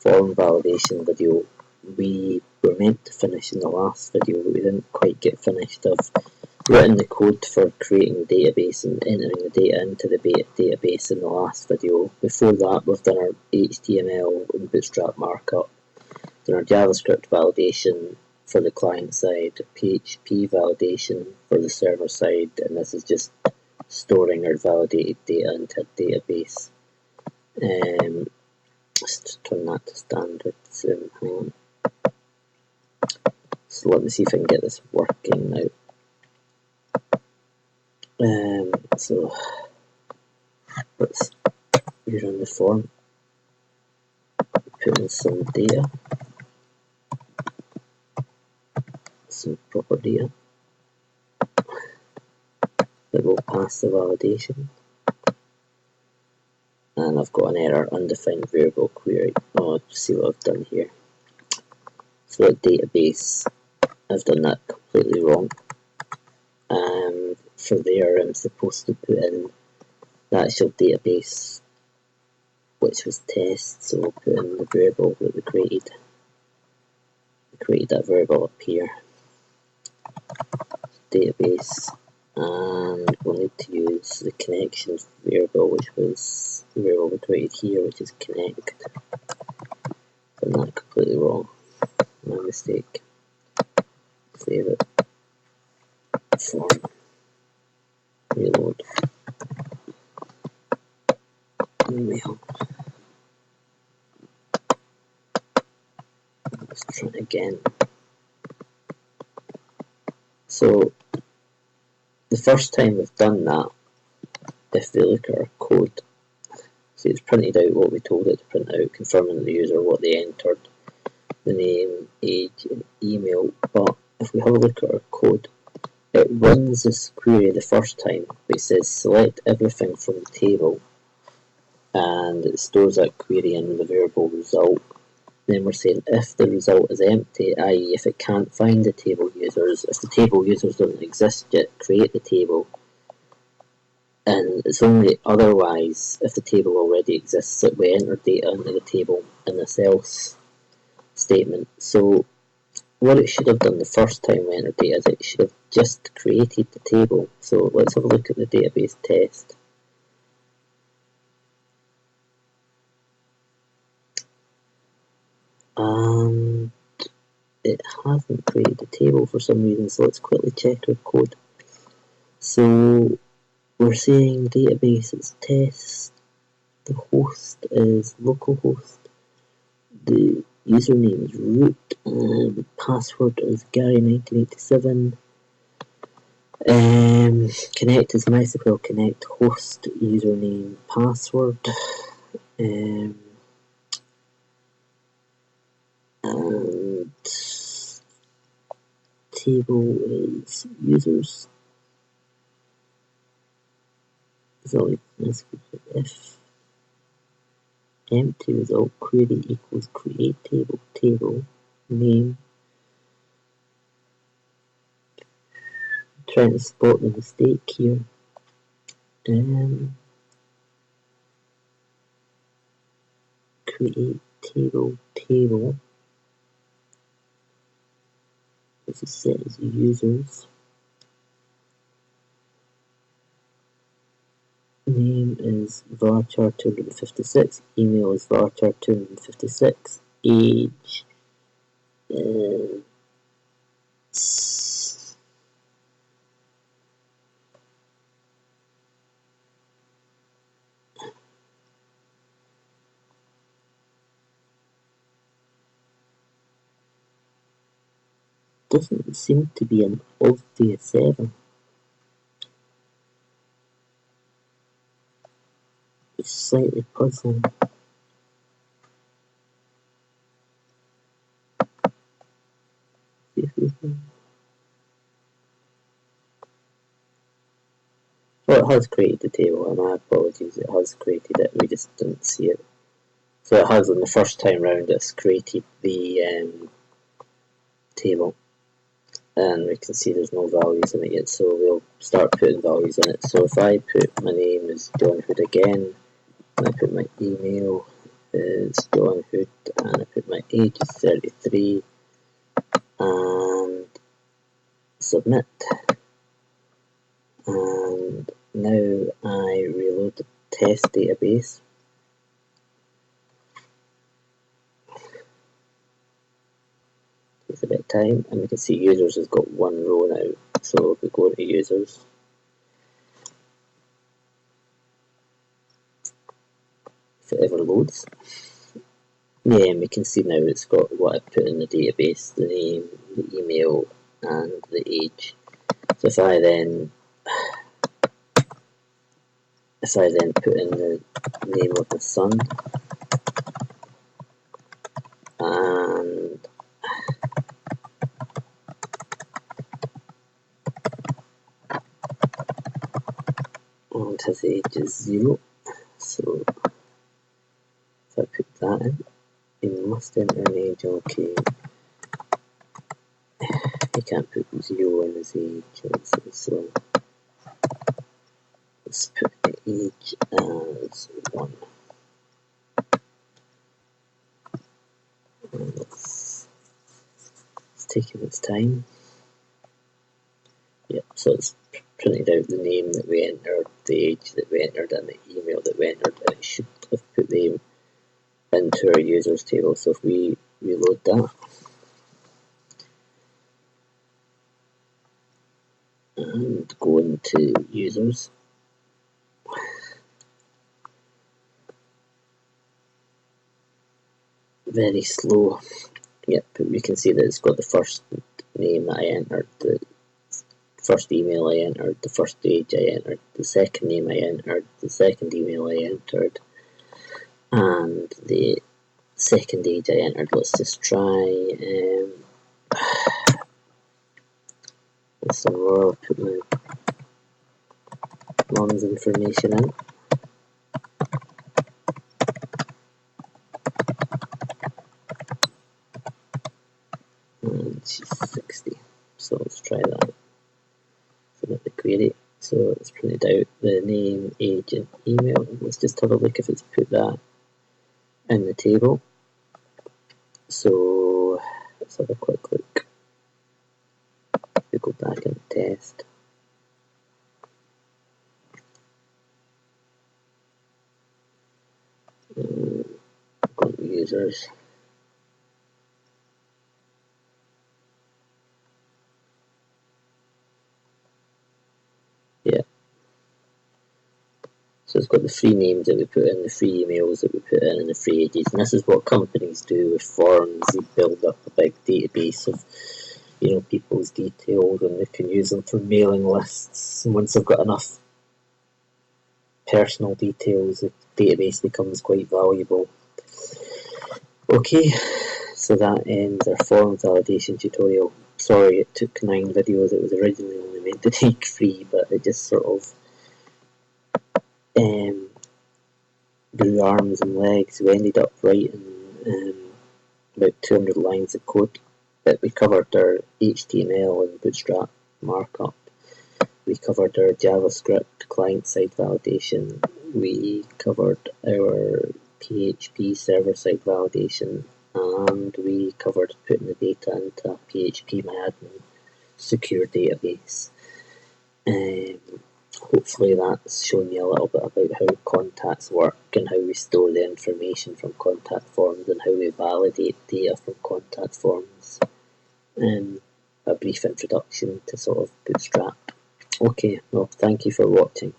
form validation video we were meant to finish in the last video, but we didn't quite get finished. I've written the code for creating the database and entering the data into the database in the last video. Before that, we've done our HTML and Bootstrap markup, done our JavaScript validation for the client side, PHP validation for the server side, and this is just storing our validated data into a database. Just turn that to standard. Hang on. So let me see if I can get this working now. So let's rerun the form. Put in some data, some proper data that will pass the validation. And I've got an error, undefined variable query. Oh, see what I've done here. So a database, I've done that completely wrong. For there, I'm supposed to put in the actual database, which was test. So I'll put in the variable that we created. We created that variable up here. Database, and we'll need to use the connections variable, which was the variable we created here, which is connect. Done that completely wrong. My mistake. Save it. Form. Reload. Email. Let's try it again. So the first time we've done that, if we look at our code, see it's printed out what we told it to print out, confirming to the user what they entered, the name, age, and email. But if we have a look at our code, it runs this query the first time, which says select everything from the table, and it stores that query in the variable result. Then we're saying if the result is empty, i.e. if it can't find the table users, if the table users don't exist yet, create the table. And it's only otherwise, if the table already exists, that we enter data into the table in this else statement. So what it should have done the first time we entered data is it should have just created the table. So let's have a look at the database test. And it hasn't created the table for some reason, so let's quickly check our code. So we're saying database is test, the host is localhost, the username is root, and the password is Gary1987. Connect is MySQL Connect, host, username, password. And table is users. So if empty result query equals create table, table name. Trying to spot the mistake here. Create table, table. This is set as users. Name is varchar 256. Email is varchar 256. Age doesn't seem to be an obvious error. It's slightly puzzling. Well, it has created the table, and my apologies, it has created it, we just didn't see it. So it has, on the first time round, it's created the table, and we can see there's no values in it yet, so we'll start putting values in it. So if I put my name is John Hood again, and I put my email is John Hood, and age is 33, and submit. And now I reload the test database. Takes a bit of time, and we can see users has got one row now. So if we go to users, if it ever loads, yeah, and we can see now it's got what I put in the database, the name, the email, and the age. So if I then put in the name of my son and his age is 0, so if I put that in, you must enter an age. Okay, you can't put 0 in his age, so let's put the age as 1. And it's taking its time. Yep, so it's printed out the name that we entered, the age that we entered, and the email that we entered, and it should have put them into our users table. So if we reload that, and go into users, very slow. Yep, but we can see that it's got the first name that I entered, the first email I entered, the first age I entered, the second name I entered, the second email I entered, and the second age I entered. Let's just try some more, put my mom's information in. And she's 60, so let's try that. Submit the query. So it's printed out the name, age, and email. Let's just have a look if it's put that in the table. So let's have a quick look. We go back and test. Go to users. Yeah. So it's got the free names that we put in, the free emails that we put in, and the free ages. And this is what companies do with forms. They build up a big database of, people's details, and they can use them for mailing lists. And once they've got enough personal details, the database becomes quite valuable. Okay, so that ends our form validation tutorial. Sorry, it took 9 videos. It was originally only meant to take 3, but it just sort of grew arms and legs. We ended up writing about 200 lines of code, but we covered our HTML and Bootstrap markup. We covered our JavaScript client-side validation. We covered our PHP server-side validation, and we covered putting the data into a PHP MyAdmin secure database. Hopefully that's shown you a little bit about how contacts work and how we store the information from contact forms and how we validate data from contact forms. A brief introduction to sort of Bootstrap. Okay, well, thank you for watching.